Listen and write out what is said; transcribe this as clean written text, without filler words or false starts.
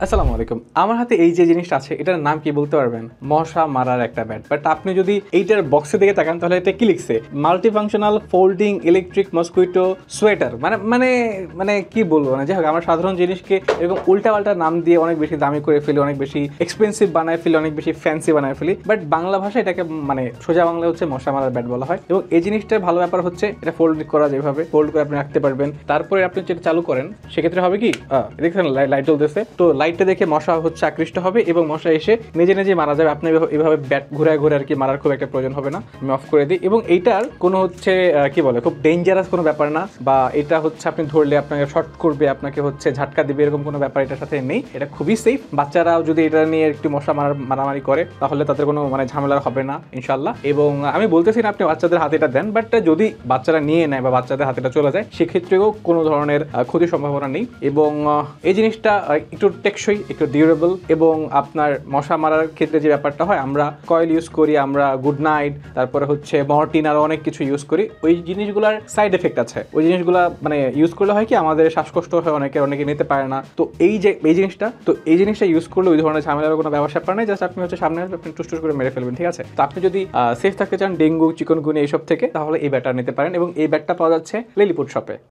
আসসালামু আলাইকুম। আমার হাতে এই যে জিনিসটা আছে এটার নাম কি বলতে পারবেন? মশা মারার একটা ব্যাট। বাট আপনি যদি এইটার বক্সের দিকে তাকান তাহলে এটা কি লিখছে? Multifunctional folding electric mosquito swatter. মানে কি বলবো না, যাই হোক আমরা সাধারণ জিনিসকে এরকম উল্টাপাল্টা নাম দিয়ে অনেক বেশি দামি করে ফেলি, অনেক বেশি এক্সপেন্সিভ বানায় ফেলি, অনেক বেশি ফ্যান্সি বানায় ফেলি। বাট বাংলা ভাষা এটাকে মানে সোজা বাংলা হচ্ছে মশা মারার ব্যাট বলা হয়। এবং এই জিনিসটার ভালো ব্যাপার হচ্ছে এটা ফোল্ড করা, যেভাবে ফোল্ড করে আপনি রাখতে পারবেন। তারপরে আপনি যেটা চালু করেন সেক্ষেত্রে হবে কি, দেখছেন লাইট জ্বলতেছে, তো লাইটটা দেখে মশা হচ্ছে আকৃষ্ট হবে এবং মশা এসে নিজে নিজে মারা যাবে। আপনি এভাবে ব্যাট ঘুরায় ঘুরে আর কি মারার খুব একটা প্রয়োজন হবে না। আমি অফ করে দিই। এবং এইটার কোনো হচ্ছে কি বলে, খুব ডেঞ্জারাস কোনো ব্যাপার না, বা এটা হচ্ছে আপনি ধরলে আপনাকে শর্ট করবে, আপনাকে হচ্ছে ঝাটকা দিবে, এরকম কোনো ব্যাপার এটার সাথে নেই। এটা খুবই সেফ। বাচ্চারাও যদি এটা নিয়ে একটু মশা মারামারি করে তাহলে তাদের কোনো মানে ঝামেলা হবে না ইনশাল্লাহ। এবং আমি বলতেছি না আপনি বাচ্চাদের হাতে এটা দেন, বাট যদি বাচ্চারা নিয়ে নেয় বা বাচ্চাদের হাতে এটা চলে যায় সেক্ষেত্রেও কোনো ধরনের ক্ষতির সম্ভাবনা নেই। এবং এই জিনিসটা একটু টেকসই, একটু ডিউরেবল। এবং আপনার মশা মারার ক্ষেত্রে যে ব্যাপারটা হয়, আমরা কয়েল ইউজ করি, আমরা গুড নাইট, তারপরে হচ্ছে মর্টিন, আরও অনেক কিছু ইউজ করি। ওই জিনিসগুলোর সাইড এফেক্ট আছে। ওই জিনিসগুলো মানে ইউজ করলে হয় কি, আমাদের শ্বাসকষ্ট হয়, অনেকে নিতে পারে না। তো এই জিনিসটা ইউজ করলে ওই ধরনের ঝামেলার কোনো ব্যবসা পারে না। জাস্ট আপনি হচ্ছে সামনে আপনি টুস করে মেরে ফেলবেন, ঠিক আছে? তো আপনি যদি সেফ থাকতে চান ডেঙ্গু, চিকনগুনি এইসব থেকে, তাহলে এই ব্যাটটা নিতে পারেন। এবং এই ব্যাটটা পাওয়া যাচ্ছে লিলিপুট শপে।